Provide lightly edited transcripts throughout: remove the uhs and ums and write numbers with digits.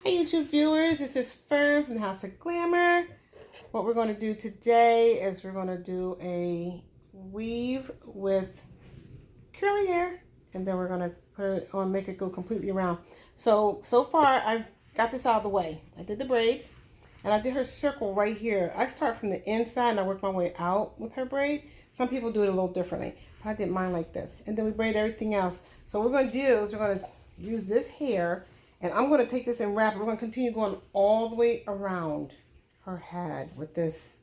Hi YouTube viewers, this is Fern from the House of Glamour. What we're going to do today is we're going to do a weave with curly hair, and then we're going to put it on, make it go completely around. So far I've got this out of the way. I did the braids and I did her circle right here. I start from the inside and I work my way out with her braid. Some people do it a little differently, but I did mine like this. And then we braid everything else. So what we're going to do is we're going to use this hair, and I'm going to take this and wrap it. We're going to continue going all the way around her head with this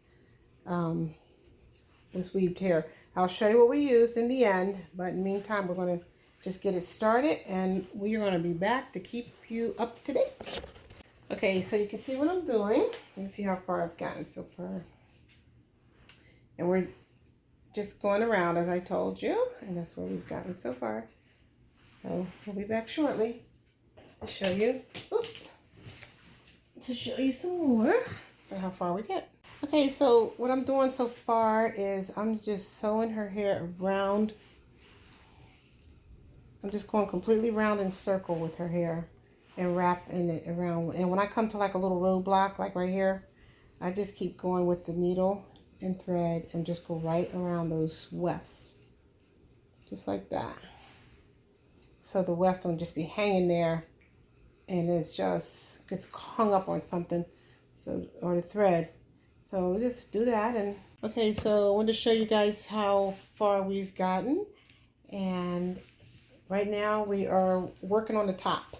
this weaved hair. I'll show you what we used in the end, but in the meantime, we're going to just get it started, and we are going to be back to keep you up to date. Okay, so you can see what I'm doing. You can see how far I've gotten so far. And we're just going around as I told you, and that's where we've gotten so far. So we'll be back shortly to show you, some more for how far we get. Okay, so what I'm doing so far is I'm just sewing her hair around. I'm just going completely round in circle with her hair and wrapping it around. And when I come to like a little roadblock, like right here, I just keep going with the needle and thread and just go right around those wefts. Just like that. So the weft don't just be hanging there and it's just gets hung up on something, so, or the thread. So we'll just do that. And okay, so I wanted to show you guys how far we've gotten, and right now we are working on the top.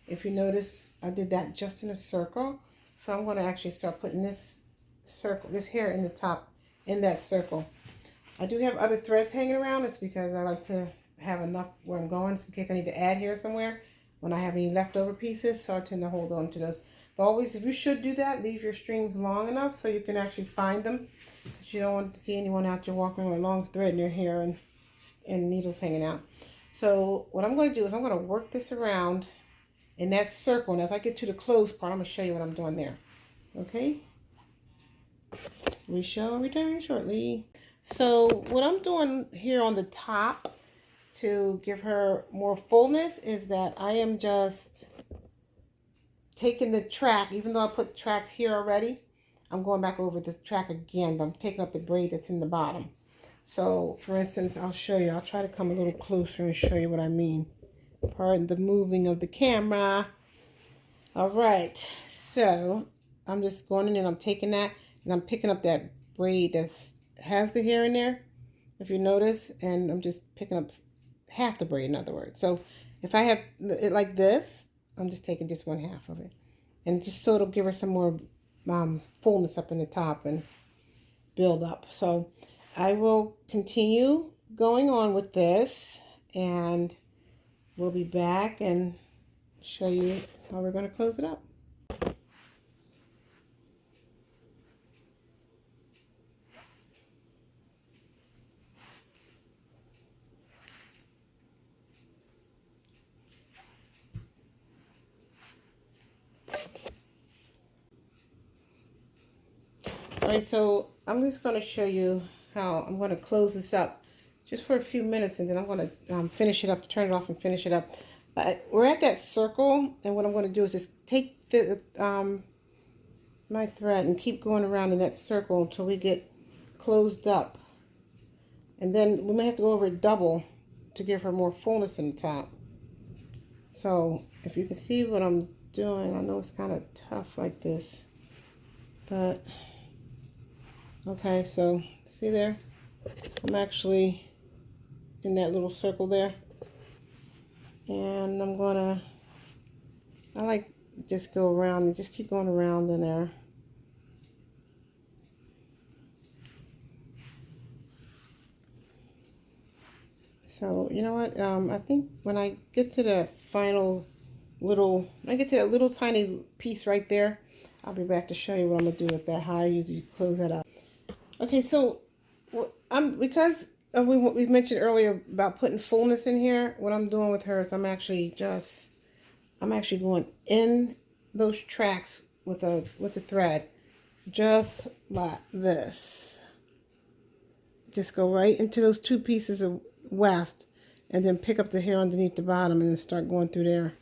If you notice, I did that just in a circle, so I'm going to actually start putting this circle, this hair in the top, in that circle. I do have other threads hanging around. It's because I like to have enough where I'm going, so in case I need to add hair somewhere when I have any leftover pieces, so I tend to hold on to those. But always, if you should do that, leave your strings long enough so you can actually find them, because you don't want to see anyone out there walking with a long thread in their hair and needles hanging out. So what I'm going to do is I'm going to work this around in that circle, and as I get to the closed part, I'm going to show you what I'm doing there. Okay? We shall return shortly. So what I'm doing here on the top to give her more fullness is that I am just taking the track, even though I put tracks here already, I'm going back over the track again, but I'm taking up the braid that's in the bottom. So for instance, I'll show you. I'll try to come a little closer and show you what I mean. Pardon the moving of the camera. All right, so I'm just going in and I'm taking that and I'm picking up that braid that has the hair in there, if you notice, and I'm just picking up half the braid, in other words. So if I have it like this, I'm just taking just one half of it, and just so it'll give her some more fullness up in the top and build up. So I will continue going on with this, and we'll be back and show you how we're going to close it up. All right, so I'm just going to show you how I'm going to close this up just for a few minutes, and then I'm going to finish it up, turn it off and finish it up. But we're at that circle, and what I'm going to do is just take the my thread and keep going around in that circle until we get closed up. And then we may have to go over it double to give her more fullness in the top. So if you can see what I'm doing, I know it's kind of tough like this, but okay, so see there? I'm actually in that little circle there. And I'm gonna, I like just go around and just keep going around in there. So, you know what? I think when I get to the final little, when I get to that little tiny piece right there, I'll be back to show you what I'm gonna do with that, how I usually close that up. Okay, so because of what we mentioned earlier about putting fullness in here, what I'm doing with her is I'm actually going in those tracks with a thread, just like this. Just go right into those two pieces of weft, and then pick up the hair underneath the bottom and then start going through there.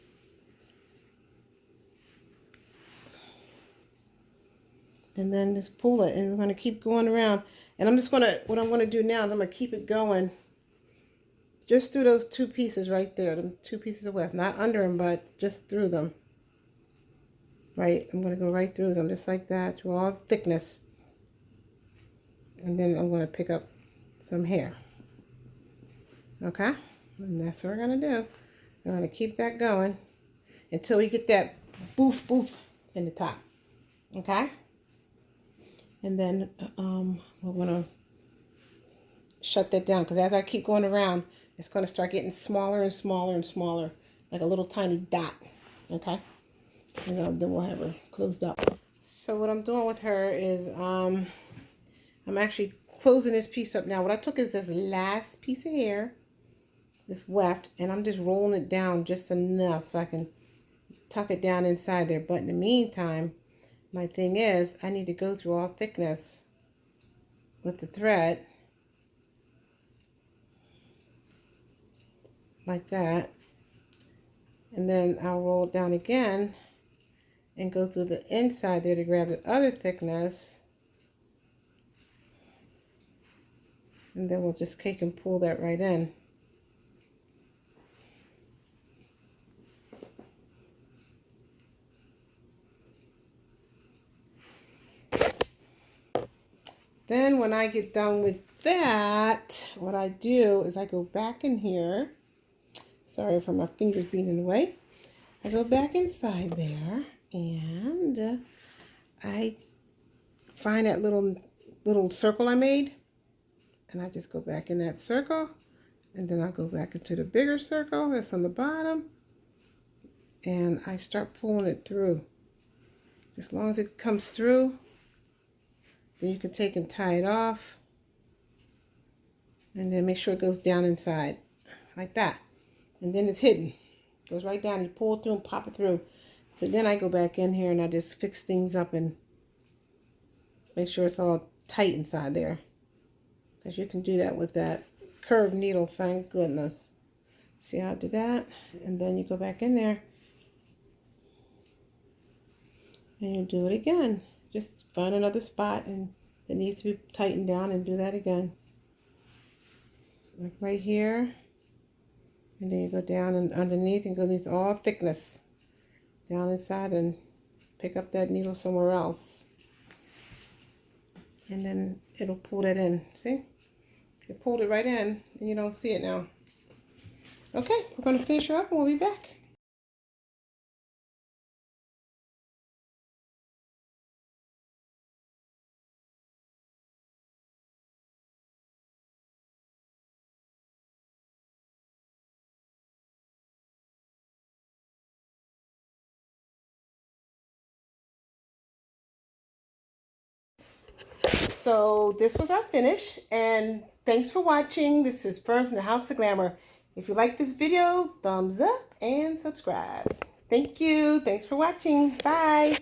And then just pull it, and we're going to keep going around. And I'm just going to, what I'm going to do now is I'm going to keep it going just through those two pieces right there, the two pieces of weft, not under them, but just through them. Right, I'm going to go right through them just like that, through all thickness. And then I'm going to pick up some hair. Okay, and that's what we're going to do. We're going to keep that going until we get that boof boof in the top. Okay, and then we're going to shut that down, because as I keep going around, it's going to start getting smaller and smaller and smaller, like a little tiny dot. Okay, and then we'll have her closed up. So what I'm doing with her is I'm actually closing this piece up now. What I took is this last piece of hair, this weft, and I'm just rolling it down just enough so I can tuck it down inside there. But in the meantime, my thing is I need to go through all thickness with the thread like that, and then I'll roll it down again and go through the inside there to grab the other thickness, and then we'll just cake and pull that right in. Then when I get done with that, what I do is I go back in here. Sorry for my fingers being in the way. I go back inside there, and I find that little circle I made, and I just go back in that circle, and then I go back into the bigger circle that's on the bottom, and I start pulling it through. As long as it comes through, then you can take and tie it off, and then make sure it goes down inside like that, and then it's hidden. It goes right down. You pull it through and pop it through. So then I go back in here and I just fix things up and make sure it's all tight inside there, because you can do that with that curved needle, thank goodness. See how I did that? And then you go back in there and you do it again. Just find another spot and it needs to be tightened down and do that again. Like right here. And then you go down and underneath and go underneath all thickness. Down inside and pick up that needle somewhere else. And then it'll pull that in. See? You pulled it right in and you don't see it now. Okay, we're going to finish her up and we'll be back. So this was our finish, and thanks for watching. This is Fern from the House of Glamour. If you like this video, thumbs up and subscribe. Thank you. Thanks for watching. Bye.